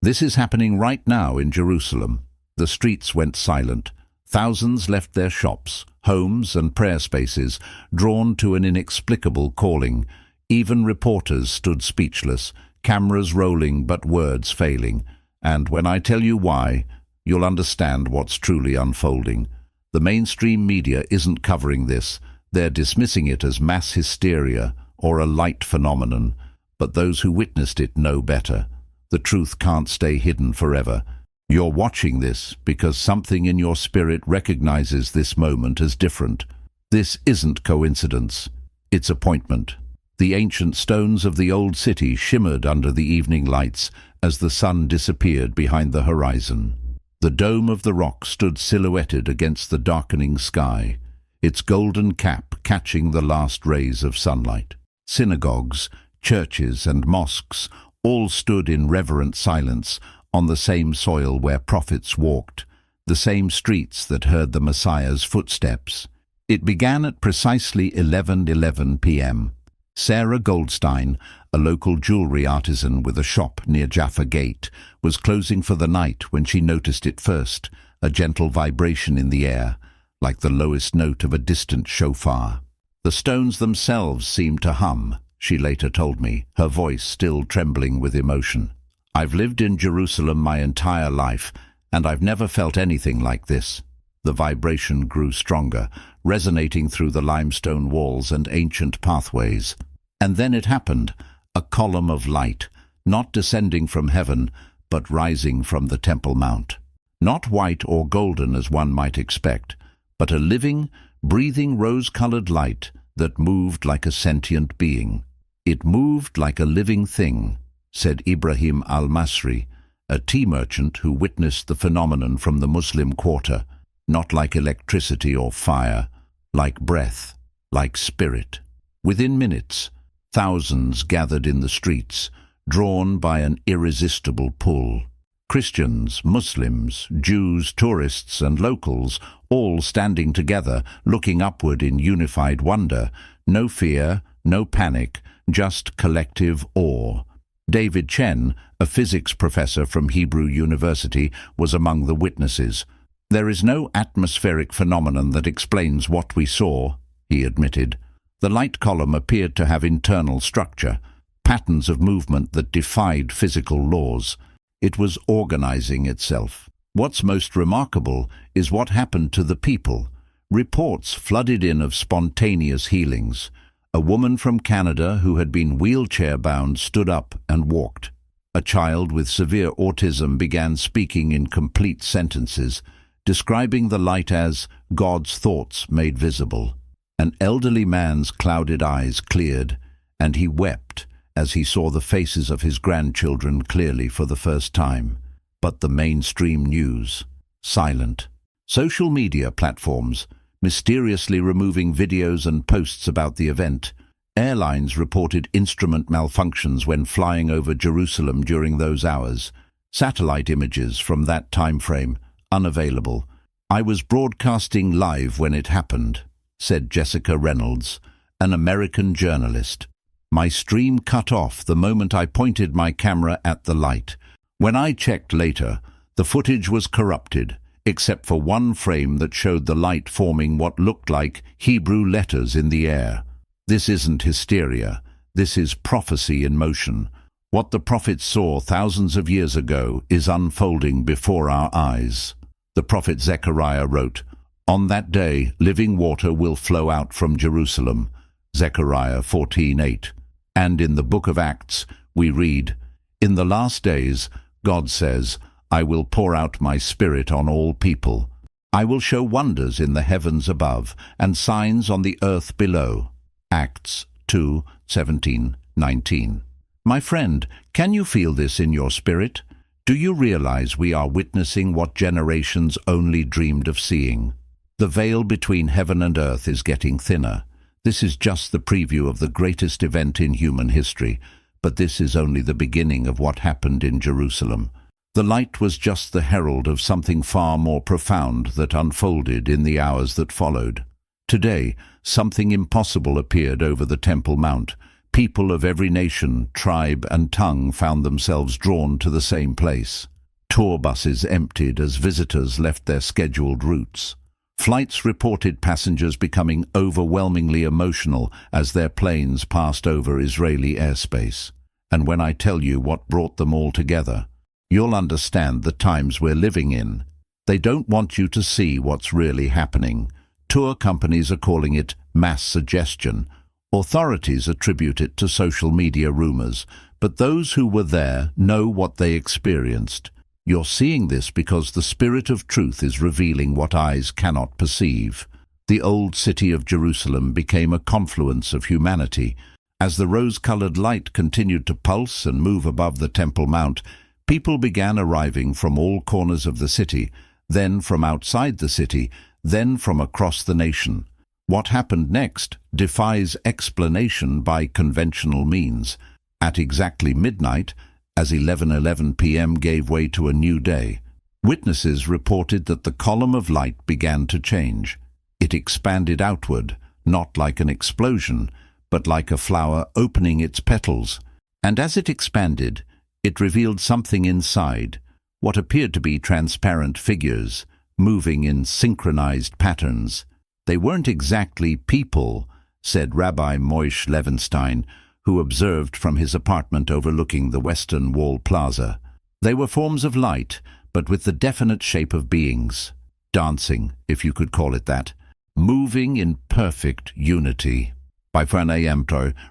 This is happening right now in Jerusalem. The streets went silent. Thousands left their shops, homes and prayer spaces, drawn to an inexplicable calling. Even reporters stood speechless, cameras rolling but words failing. And when I tell you why, you'll understand what's truly unfolding. The mainstream media isn't covering this. They're dismissing it as mass hysteria or a light phenomenon. But those who witnessed it know better. The truth can't stay hidden forever. You're watching this because something in your spirit recognizes this moment as different. This isn't coincidence. It's appointment. The ancient stones of the old city shimmered under the evening lights as the sun disappeared behind the horizon. The dome of the rock stood silhouetted against the darkening sky, its golden cap catching the last rays of sunlight. Synagogues, churches and mosques all stood in reverent silence on the same soil where prophets walked, the same streets that heard the Messiah's footsteps. It began at precisely 11:11 p.m. Sarah Goldstein, a local jewelry artisan with a shop near Jaffa Gate, was closing for the night when she noticed it first, a gentle vibration in the air, like the lowest note of a distant shofar. The stones themselves seemed to hum, she later told me, her voice still trembling with emotion. I've lived in Jerusalem my entire life, and I've never felt anything like this. The vibration grew stronger, resonating through the limestone walls and ancient pathways. And then it happened, a column of light, not descending from heaven, but rising from the Temple Mount. Not white or golden as one might expect, but a living, breathing rose-colored light that moved like a sentient being. It moved like a living thing, said Ibrahim al-Masri, a tea merchant who witnessed the phenomenon from the Muslim quarter. Not like electricity or fire, like breath, like spirit. Within minutes, thousands gathered in the streets, drawn by an irresistible pull. Christians, Muslims, Jews, tourists and locals, all standing together, looking upward in unified wonder. No fear, no panic, just collective awe. David Chen, a physics professor from Hebrew University, was among the witnesses. There is no atmospheric phenomenon that explains what we saw, he admitted. The light column appeared to have internal structure, patterns of movement that defied physical laws. It was organizing itself. What's most remarkable is what happened to the people. Reports flooded in of spontaneous healings. A woman from Canada who had been wheelchair-bound stood up and walked. A child with severe autism began speaking in complete sentences, describing the light as God's thoughts made visible. An elderly man's clouded eyes cleared, and he wept as he saw the faces of his grandchildren clearly for the first time. But the mainstream news, silent. Social media platforms, mysteriously removing videos and posts about the event. Airlines reported instrument malfunctions when flying over Jerusalem during those hours. Satellite images from that time frame unavailable. I was broadcasting live when it happened, said Jessica Reynolds, an American journalist. My stream cut off the moment I pointed my camera at the light. When I checked later, the footage was corrupted, except for one frame that showed the light forming what looked like Hebrew letters in the air. This isn't hysteria. This is prophecy in motion. What the prophets saw thousands of years ago is unfolding before our eyes. The prophet Zechariah wrote, "On that day living water will flow out from Jerusalem." Zechariah 14:8. And in the book of Acts we read, "In the last days, God says, I will pour out my spirit on all people. I will show wonders in the heavens above and signs on the earth below." Acts 2:17-19. My friend, can you feel this in your spirit? Do you realize we are witnessing what generations only dreamed of seeing? The veil between heaven and earth is getting thinner. This is just the preview of the greatest event in human history, but this is only the beginning of what happened in Jerusalem. The light was just the herald of something far more profound that unfolded in the hours that followed. Today, something impossible appeared over the Temple Mount, People of every nation, tribe and tongue found themselves drawn to the same place. Tour buses emptied as visitors left their scheduled routes. Flights reported passengers becoming overwhelmingly emotional as their planes passed over Israeli airspace. And when I tell you what brought them all together, you'll understand the times we're living in. They don't want you to see what's really happening. Tour companies are calling it mass suggestion. Authorities attribute it to social media rumors, but those who were there know what they experienced. You're seeing this because the Spirit of Truth is revealing what eyes cannot perceive. The old city of Jerusalem became a confluence of humanity. As the rose-colored light continued to pulse and move above the Temple Mount, people began arriving from all corners of the city, then from outside the city, then from across the nation. What happened next defies explanation by conventional means. At exactly midnight, as 11:11 p.m. gave way to a new day, witnesses reported that the column of light began to change. It expanded outward, not like an explosion, but like a flower opening its petals. And as it expanded, it revealed something inside, what appeared to be transparent figures, moving in synchronized patterns. They weren't exactly people, said Rabbi Moshe Levenstein, who observed from his apartment overlooking the Western Wall Plaza. They were forms of light, but with the definite shape of beings, dancing, if you could call it that, moving in perfect unity. By 1 a.m.,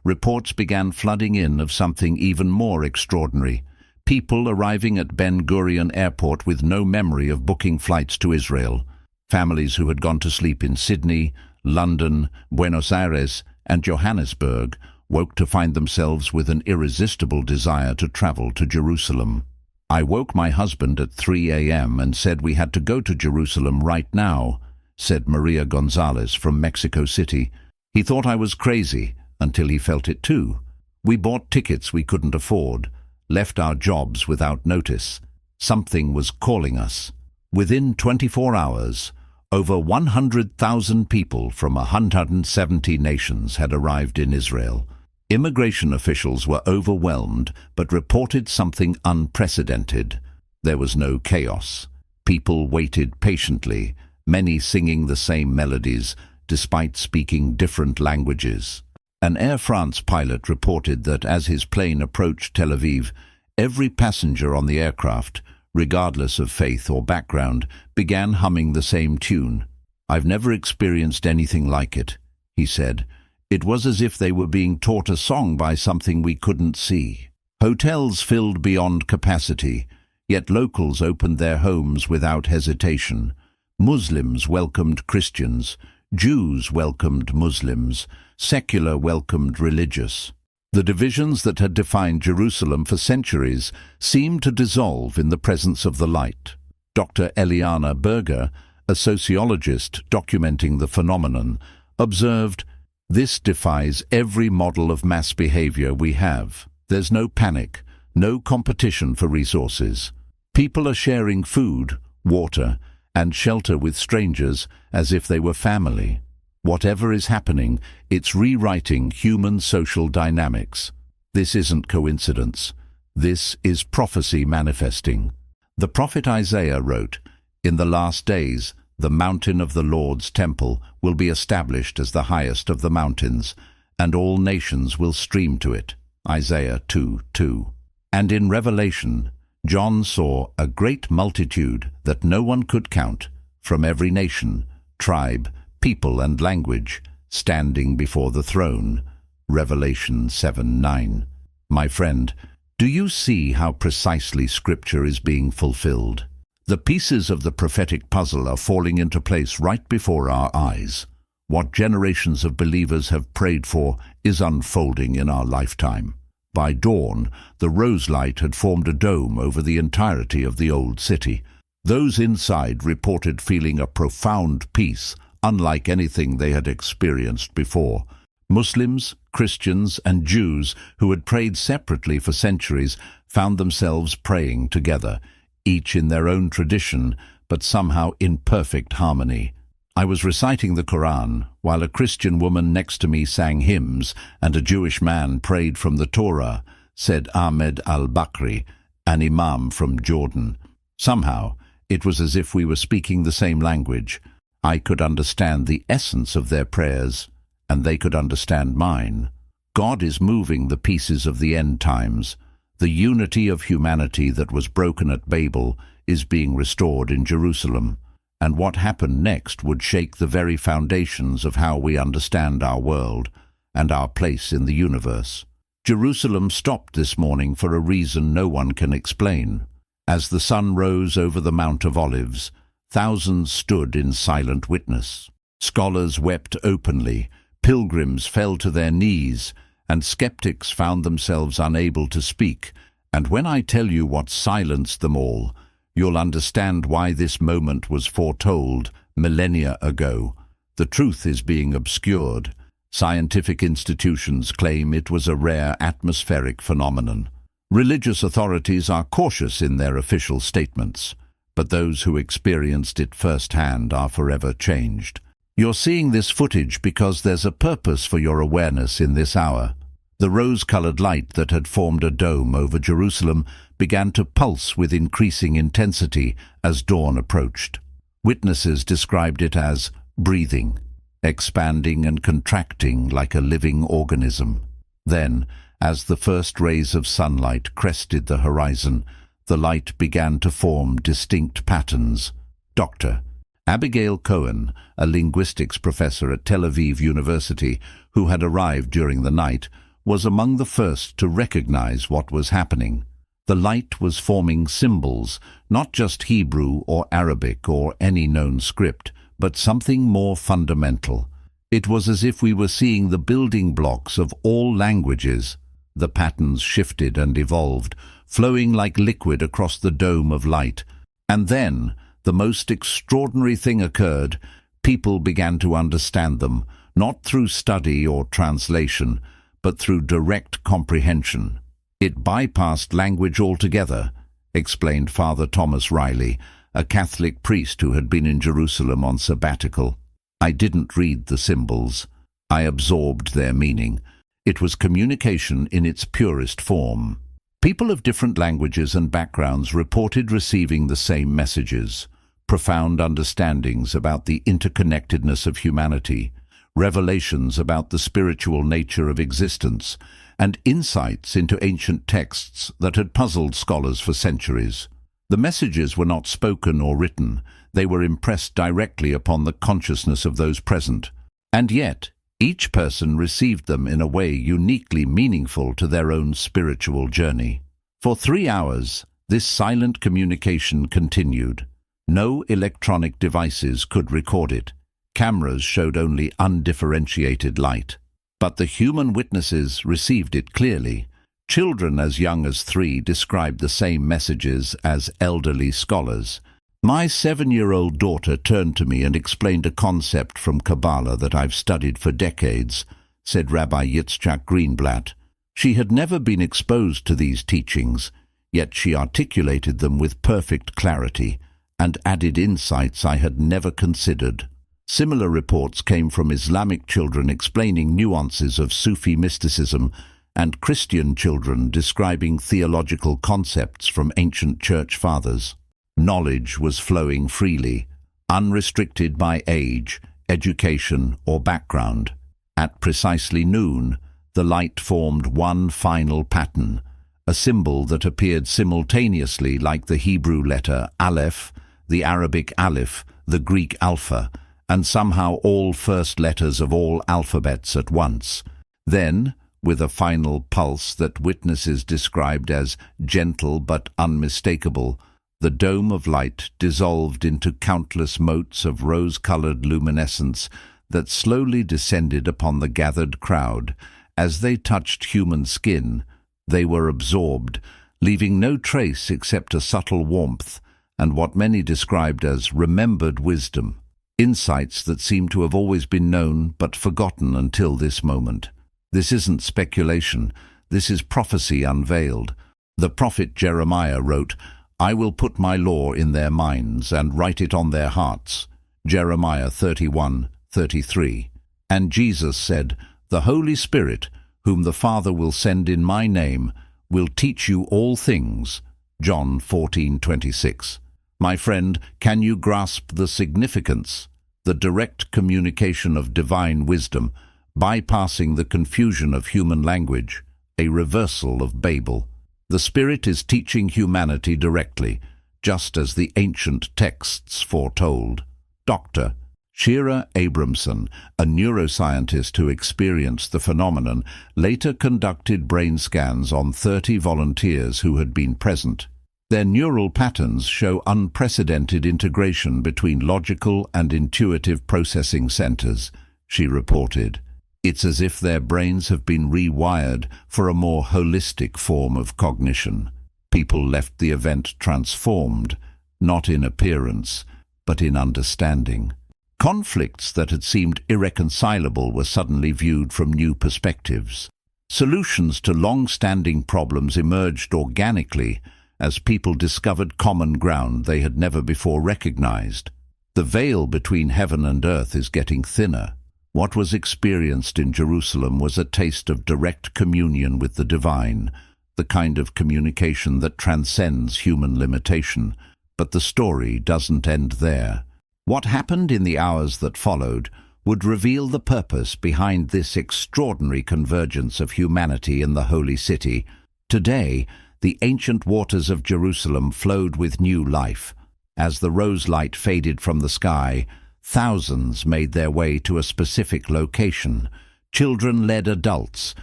reports began flooding in of something even more extraordinary. People arriving at Ben Gurion Airport with no memory of booking flights to Israel. Families who had gone to sleep in Sydney, London, Buenos Aires, and Johannesburg woke to find themselves with an irresistible desire to travel to Jerusalem. I woke my husband at 3 a.m. and said we had to go to Jerusalem right now, said Maria Gonzalez from Mexico City. He thought I was crazy until he felt it too. We bought tickets we couldn't afford, left our jobs without notice. Something was calling us. Within 24 hours, over 100,000 people from 170 nations had arrived in Israel. Immigration officials were overwhelmed but reported something unprecedented. There was no chaos. People waited patiently, many singing the same melodies, despite speaking different languages. An Air France pilot reported that as his plane approached Tel Aviv, every passenger on the aircraft, regardless of faith or background, began humming the same tune. "I've never experienced anything like it," he said. "It was as if they were being taught a song by something we couldn't see." Hotels filled beyond capacity, yet locals opened their homes without hesitation. Muslims welcomed Christians, Jews welcomed Muslims, secular welcomed religious. The divisions that had defined Jerusalem for centuries seemed to dissolve in the presence of the light. Dr. Eliana Berger, a sociologist documenting the phenomenon, observed, "This defies every model of mass behavior we have. There's no panic, no competition for resources. People are sharing food, water, and shelter with strangers as if they were family. Whatever is happening, it's rewriting human social dynamics. This isn't coincidence. This is prophecy manifesting." The prophet Isaiah wrote, "In the last days, the mountain of the Lord's temple will be established as the highest of the mountains, and all nations will stream to it." Isaiah 2:2. And in Revelation, John saw a great multitude that no one could count, from every nation, tribe, people and language, standing before the throne. Revelation 7:9. My friend, do you see how precisely Scripture is being fulfilled? The pieces of the prophetic puzzle are falling into place right before our eyes. What generations of believers have prayed for is unfolding in our lifetime. By dawn, the rose light had formed a dome over the entirety of the old city. Those inside reported feeling a profound peace, unlike anything they had experienced before. Muslims, Christians, and Jews who had prayed separately for centuries found themselves praying together, each in their own tradition, but somehow in perfect harmony. I was reciting the Quran while a Christian woman next to me sang hymns and a Jewish man prayed from the Torah, said Ahmed al-Bakri, an imam from Jordan. Somehow, it was as if we were speaking the same language. I could understand the essence of their prayers, and they could understand mine. God is moving the pieces of the end times. The unity of humanity that was broken at Babel is being restored in Jerusalem, and what happened next would shake the very foundations of how we understand our world and our place in the universe. Jerusalem stopped this morning for a reason no one can explain. As the sun rose over the Mount of Olives, thousands stood in silent witness. Scholars wept openly, pilgrims fell to their knees, and skeptics found themselves unable to speak. And when I tell you what silenced them all, you'll understand why this moment was foretold millennia ago. The truth is being obscured. Scientific institutions claim it was a rare atmospheric phenomenon. Religious authorities are cautious in their official statements, but those who experienced it firsthand are forever changed. You're seeing this footage because there's a purpose for your awareness in this hour. The rose-colored light that had formed a dome over Jerusalem began to pulse with increasing intensity as dawn approached. Witnesses described it as breathing, expanding and contracting like a living organism. Then, as the first rays of sunlight crested the horizon, the light began to form distinct patterns. Dr. Abigail Cohen, a linguistics professor at Tel Aviv University, who had arrived during the night, was among the first to recognize what was happening. The light was forming symbols, not just Hebrew or Arabic or any known script, but something more fundamental. It was as if we were seeing the building blocks of all languages. The patterns shifted and evolved, flowing like liquid across the dome of light. And then, the most extraordinary thing occurred. People began to understand them, not through study or translation, but through direct comprehension. It bypassed language altogether, explained Father Thomas Riley, a Catholic priest who had been in Jerusalem on sabbatical. I didn't read the symbols. I absorbed their meaning. It was communication in its purest form. People of different languages and backgrounds reported receiving the same messages, profound understandings about the interconnectedness of humanity, revelations about the spiritual nature of existence, and insights into ancient texts that had puzzled scholars for centuries. The messages were not spoken or written. They were impressed directly upon the consciousness of those present. And yet, each person received them in a way uniquely meaningful to their own spiritual journey. For 3 hours, this silent communication continued. No electronic devices could record it. Cameras showed only undifferentiated light. But the human witnesses received it clearly. Children as young as 3 described the same messages as elderly scholars. My 7-year-old daughter turned to me and explained a concept from Kabbalah that I've studied for decades, said Rabbi Yitzchak Greenblatt. She had never been exposed to these teachings, yet she articulated them with perfect clarity and added insights I had never considered. Similar reports came from Islamic children explaining nuances of Sufi mysticism and Christian children describing theological concepts from ancient church fathers. Knowledge was flowing freely, unrestricted by age, education, or background. At precisely noon, the light formed one final pattern, a symbol that appeared simultaneously like the Hebrew letter Aleph, the Arabic Aleph, the Greek Alpha, and somehow all first letters of all alphabets at once. Then, with a final pulse that witnesses described as gentle but unmistakable, the dome of light dissolved into countless motes of rose-colored luminescence that slowly descended upon the gathered crowd. As they touched human skin, they were absorbed, leaving no trace except a subtle warmth and what many described as remembered wisdom, insights that seem to have always been known but forgotten until this moment. This isn't speculation, this is prophecy unveiled. The prophet Jeremiah wrote, "I will put my law in their minds and write it on their hearts." Jeremiah 31:33. And Jesus said, "The Holy Spirit, whom the Father will send in my name, will teach you all things." John 14:26. My friend, can you grasp the significance? The direct communication of divine wisdom, bypassing the confusion of human language, a reversal of Babel. The Spirit is teaching humanity directly, just as the ancient texts foretold. Dr. Shira Abramson, a neuroscientist who experienced the phenomenon, later conducted brain scans on 30 volunteers who had been present. Their neural patterns show unprecedented integration between logical and intuitive processing centers, she reported. It's as if their brains have been rewired for a more holistic form of cognition. People left the event transformed, not in appearance, but in understanding. Conflicts that had seemed irreconcilable were suddenly viewed from new perspectives. Solutions to long-standing problems emerged organically as people discovered common ground they had never before recognized. The veil between heaven and earth is getting thinner. What was experienced in Jerusalem was a taste of direct communion with the divine, the kind of communication that transcends human limitation. But the story doesn't end there. What happened in the hours that followed would reveal the purpose behind this extraordinary convergence of humanity in the Holy City. Today, the ancient waters of Jerusalem flowed with new life. As the rose light faded from the sky, thousands made their way to a specific location. Children led adults,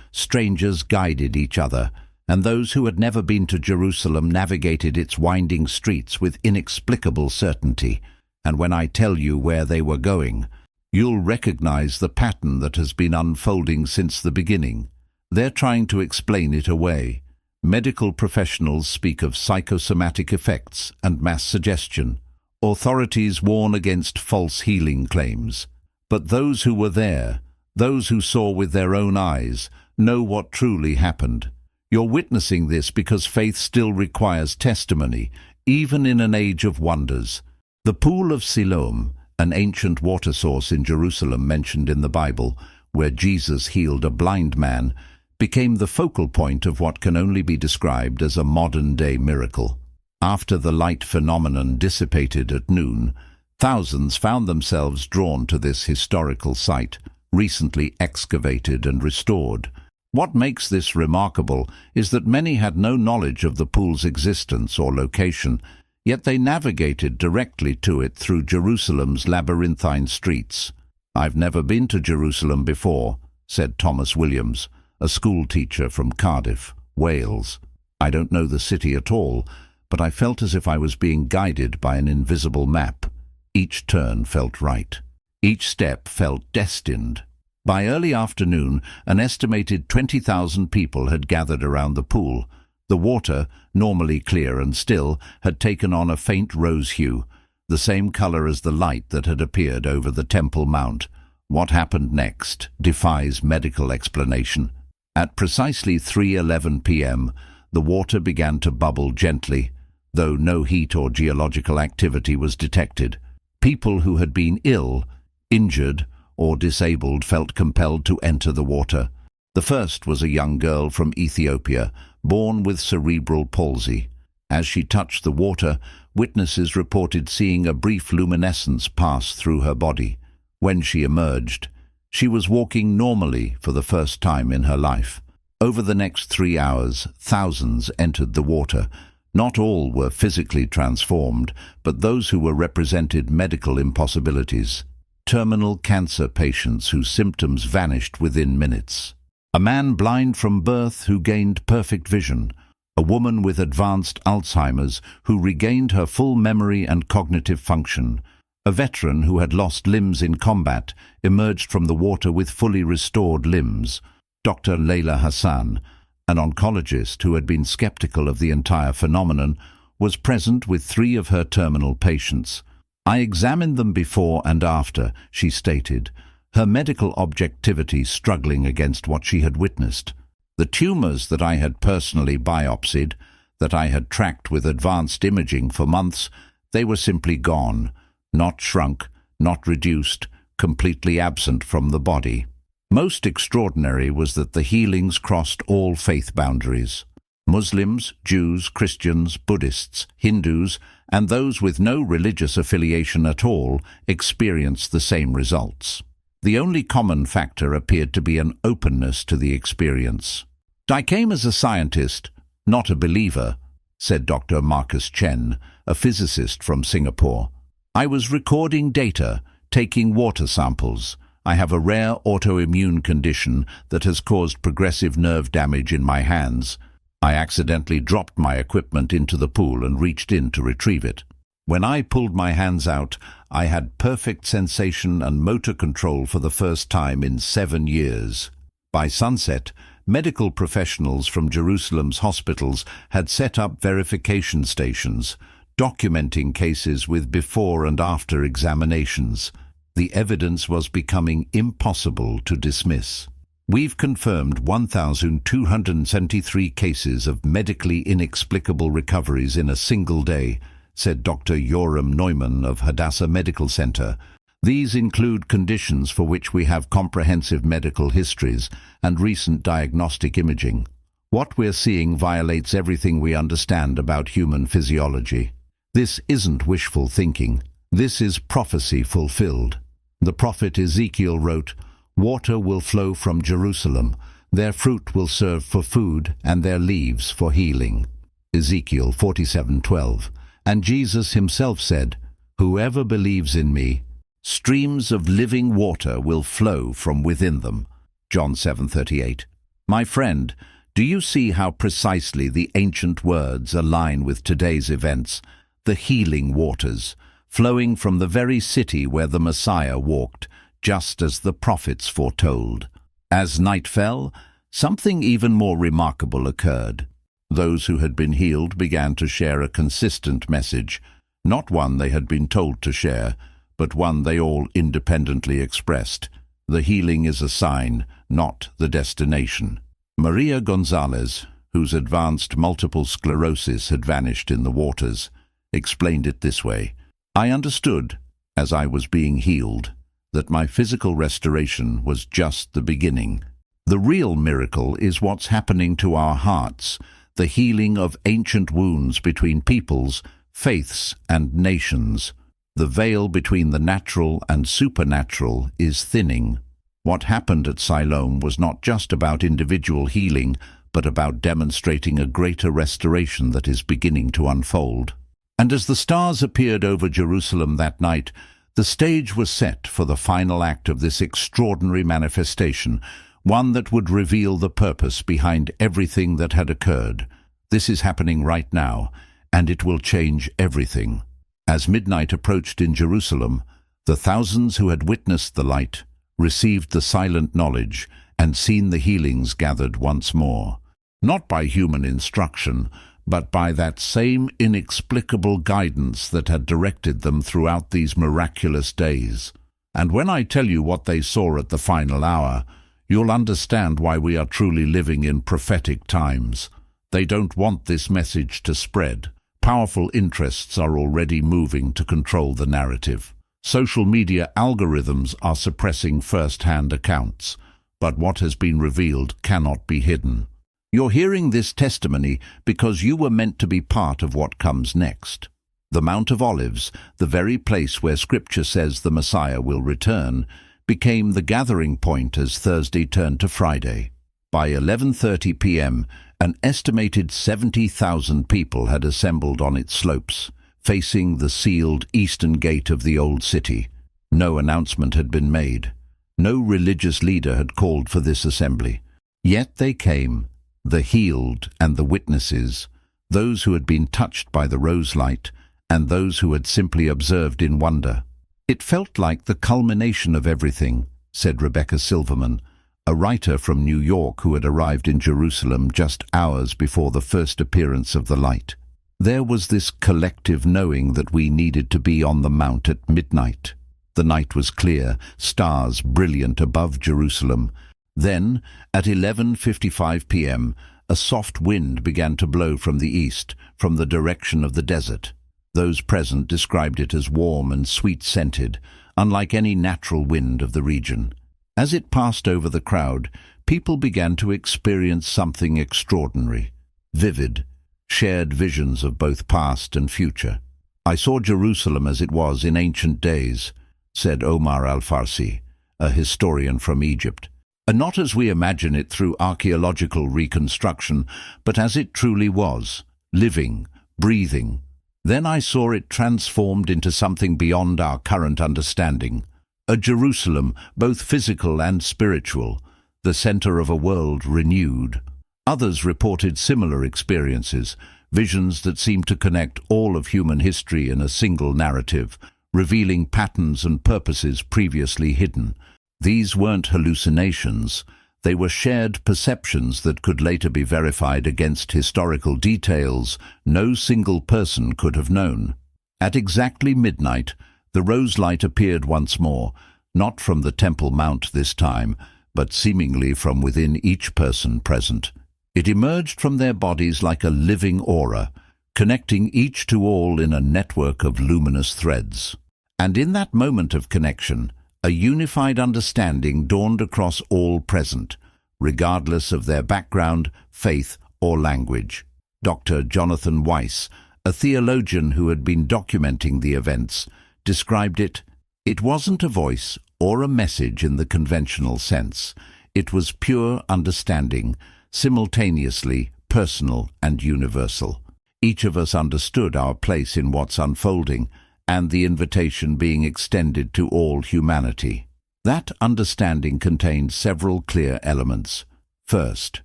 strangers guided each other, and those who had never been to Jerusalem navigated its winding streets with inexplicable certainty. And when I tell you where they were going, you'll recognize the pattern that has been unfolding since the beginning. They're trying to explain it away. Medical professionals speak of psychosomatic effects and mass suggestion. Authorities warn against false healing claims. But those who were there, those who saw with their own eyes, know what truly happened. You're witnessing this because faith still requires testimony, even in an age of wonders. The Pool of Siloam, an ancient water source in Jerusalem mentioned in the Bible, where Jesus healed a blind man, became the focal point of what can only be described as a modern-day miracle. After the light phenomenon dissipated at noon, thousands found themselves drawn to this historical site, recently excavated and restored. What makes this remarkable is that many had no knowledge of the pool's existence or location, yet they navigated directly to it through Jerusalem's labyrinthine streets. "I've never been to Jerusalem before," said Thomas Williams, a school teacher from Cardiff, Wales. "I don't know the city at all, but I felt as if I was being guided by an invisible map. Each turn felt right. Each step felt destined." By early afternoon, an estimated 20,000 people had gathered around the pool. The water, normally clear and still, had taken on a faint rose hue, the same color as the light that had appeared over the Temple Mount. What happened next defies medical explanation. At precisely 3:11 p.m., the water began to bubble gently, though no heat or geological activity was detected. People who had been ill, injured, or disabled felt compelled to enter the water. The first was a young girl from Ethiopia, born with cerebral palsy. As she touched the water, witnesses reported seeing a brief luminescence pass through her body. When she emerged, she was walking normally for the first time in her life. Over the next 3 hours, thousands entered the water. Not all were physically transformed, but those who were represented medical impossibilities. Terminal cancer patients whose symptoms vanished within minutes. A man blind from birth who gained perfect vision. A woman with advanced Alzheimer's who regained her full memory and cognitive function. A veteran who had lost limbs in combat emerged from the water with fully restored limbs. Dr. Layla Hassan, an oncologist who had been skeptical of the entire phenomenon, was present with 3 of her terminal patients. "I examined them before and after," she stated, her medical objectivity struggling against what she had witnessed. "The tumors that I had personally biopsied, that I had tracked with advanced imaging for months, they were simply gone, not shrunk, not reduced, completely absent from the body. Most extraordinary was that the healings crossed all faith boundaries. Muslims, Jews, Christians, Buddhists, Hindus, and those with no religious affiliation at all experienced the same results. The only common factor appeared to be an openness to the experience. "I came as a scientist, not a believer," said Dr. Marcus Chen, a physicist from Singapore. "I was recording data, taking water samples. I have a rare autoimmune condition that has caused progressive nerve damage in my hands. I accidentally dropped my equipment into the pool and reached in to retrieve it. When I pulled my hands out, I had perfect sensation and motor control for the first time in 7 years." By sunset, medical professionals from Jerusalem's hospitals had set up verification stations, documenting cases with before and after examinations. The evidence was becoming impossible to dismiss. "We've confirmed 1,273 cases of medically inexplicable recoveries in a single day," said Dr. Yoram Neumann of Hadassah Medical Center. "These include conditions for which we have comprehensive medical histories and recent diagnostic imaging. What we're seeing violates everything we understand about human physiology. This isn't wishful thinking. This is prophecy fulfilled. The prophet Ezekiel wrote, 'Water will flow from Jerusalem. Their fruit will serve for food and their leaves for healing.'" Ezekiel 47:12. And Jesus himself said, "Whoever believes in me, streams of living water will flow from within them." John 7:38. My friend, do you see how precisely the ancient words align with today's events? The healing waters, flowing from the very city where the Messiah walked, just as the prophets foretold. As night fell, something even more remarkable occurred. Those who had been healed began to share a consistent message, not one they had been told to share, but one they all independently expressed. The healing is a sign, not the destination. Maria Gonzalez, whose advanced multiple sclerosis had vanished in the waters, explained it this way: "I understood, as I was being healed, that my physical restoration was just the beginning. The real miracle is what's happening to our hearts, the healing of ancient wounds between peoples, faiths, and nations. The veil between the natural and supernatural is thinning. What happened at Siloam was not just about individual healing, but about demonstrating a greater restoration that is beginning to unfold." And as the stars appeared over Jerusalem that night, the stage was set for the final act of this extraordinary manifestation, one that would reveal the purpose behind everything that had occurred. This is happening right now, and it will change everything. As midnight approached in Jerusalem, the thousands who had witnessed the light received the silent knowledge and seen the healings gathered once more, not by human instruction, but by that same inexplicable guidance that had directed them throughout these miraculous days. And when I tell you what they saw at the final hour, you'll understand why we are truly living in prophetic times. They don't want this message to spread. Powerful interests are already moving to control the narrative. Social media algorithms are suppressing first-hand accounts, but what has been revealed cannot be hidden. You're hearing this testimony because you were meant to be part of what comes next. The Mount of Olives, the very place where Scripture says the Messiah will return, became the gathering point as Thursday turned to Friday. By 11:30 p.m., an estimated 70,000 people had assembled on its slopes, facing the sealed eastern gate of the old city. No announcement had been made. No religious leader had called for this assembly. Yet they came, the healed and the witnesses, those who had been touched by the rose light, and those who had simply observed in wonder. "It felt like the culmination of everything," said Rebecca Silverman, a writer from New York who had arrived in Jerusalem just hours before the first appearance of the light. There was this collective knowing that we needed to be on the mount at midnight. The night was clear, stars brilliant above Jerusalem. Then, at 11:55 p.m., a soft wind began to blow from the east, from the direction of the desert. Those present described it as warm and sweet-scented, unlike any natural wind of the region. As it passed over the crowd, people began to experience something extraordinary, vivid, shared visions of both past and future. "I saw Jerusalem as it was in ancient days," said Omar al-Farsi, a historian from Egypt, "and not as we imagine it through archaeological reconstruction, but as it truly was, living, breathing. Then I saw it transformed into something beyond our current understanding, a Jerusalem, both physical and spiritual, the center of a world renewed." Others reported similar experiences, visions that seemed to connect all of human history in a single narrative, revealing patterns and purposes previously hidden. These weren't hallucinations. They were shared perceptions that could later be verified against historical details no single person could have known. At exactly midnight, the rose light appeared once more, not from the Temple Mount this time, but seemingly from within each person present. It emerged from their bodies like a living aura, connecting each to all in a network of luminous threads. And in that moment of connection, a unified understanding dawned across all present, regardless of their background, faith, or language. Dr. Jonathan Weiss, a theologian who had been documenting the events, described it, "It wasn't a voice or a message in the conventional sense. It was pure understanding, simultaneously personal and universal. Each of us understood our place in what's unfolding, and the invitation being extended to all humanity." That understanding contained several clear elements. First,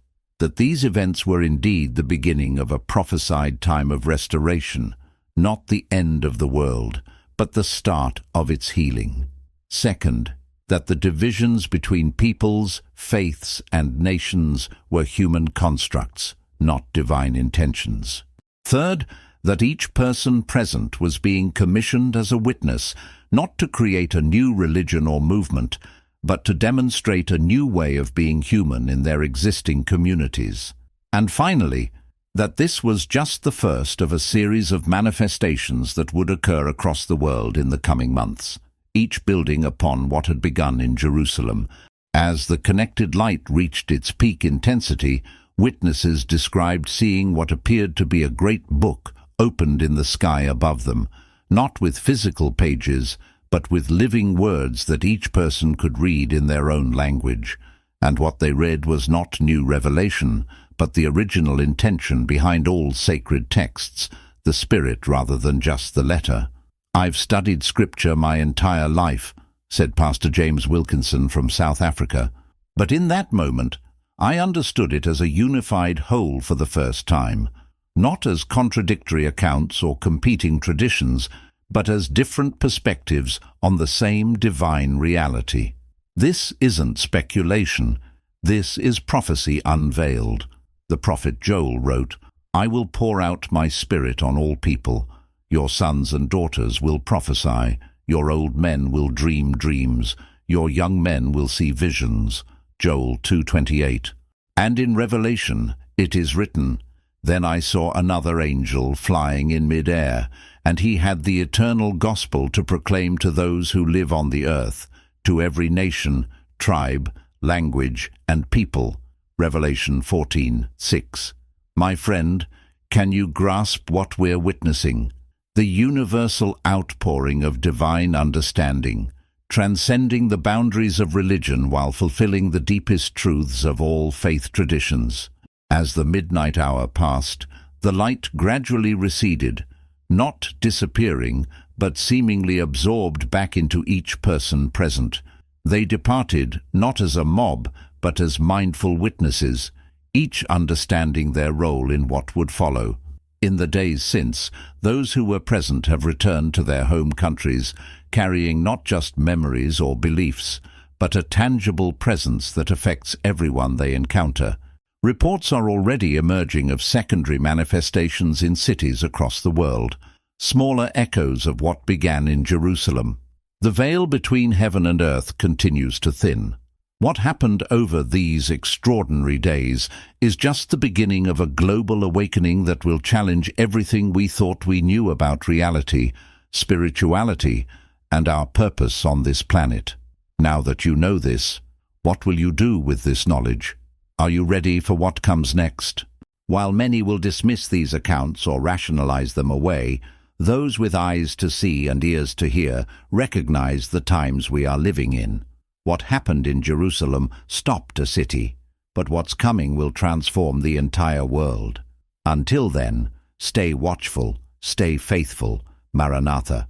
that these events were indeed the beginning of a prophesied time of restoration, not the end of the world, but the start of its healing. Second, that the divisions between peoples, faiths, and nations were human constructs, not divine intentions. Third, that each person present was being commissioned as a witness, not to create a new religion or movement, but to demonstrate a new way of being human in their existing communities. And finally, that this was just the first of a series of manifestations that would occur across the world in the coming months, each building upon what had begun in Jerusalem. As the connected light reached its peak intensity, witnesses described seeing what appeared to be a great book opened in the sky above them, not with physical pages, but with living words that each person could read in their own language. And what they read was not new revelation, but the original intention behind all sacred texts, the spirit rather than just the letter. "I've studied scripture my entire life," said Pastor James Wilkinson from South Africa, "but in that moment, I understood it as a unified whole for the first time, not as contradictory accounts or competing traditions, but as different perspectives on the same divine reality. This isn't speculation. This is prophecy unveiled." The prophet Joel wrote, "I will pour out my spirit on all people. Your sons and daughters will prophesy. Your old men will dream dreams. Your young men will see visions." Joel 2:28. And in Revelation it is written, "Then I saw another angel flying in mid-air, and he had the eternal gospel to proclaim to those who live on the earth, to every nation, tribe, language, and people." Revelation 14:6. My friend, can you grasp what we're witnessing? The universal outpouring of divine understanding, transcending the boundaries of religion while fulfilling the deepest truths of all faith traditions. As the midnight hour passed, the light gradually receded, not disappearing, but seemingly absorbed back into each person present. They departed not as a mob, but as mindful witnesses, each understanding their role in what would follow. In the days since, those who were present have returned to their home countries, carrying not just memories or beliefs, but a tangible presence that affects everyone they encounter. Reports are already emerging of secondary manifestations in cities across the world, smaller echoes of what began in Jerusalem. The veil between heaven and earth continues to thin. What happened over these extraordinary days is just the beginning of a global awakening that will challenge everything we thought we knew about reality, spirituality, and our purpose on this planet. Now that you know this, what will you do with this knowledge? Are you ready for what comes next? While many will dismiss these accounts or rationalize them away, those with eyes to see and ears to hear recognize the times we are living in. What happened in Jerusalem stopped a city, but what's coming will transform the entire world. Until then, stay watchful, stay faithful. Maranatha.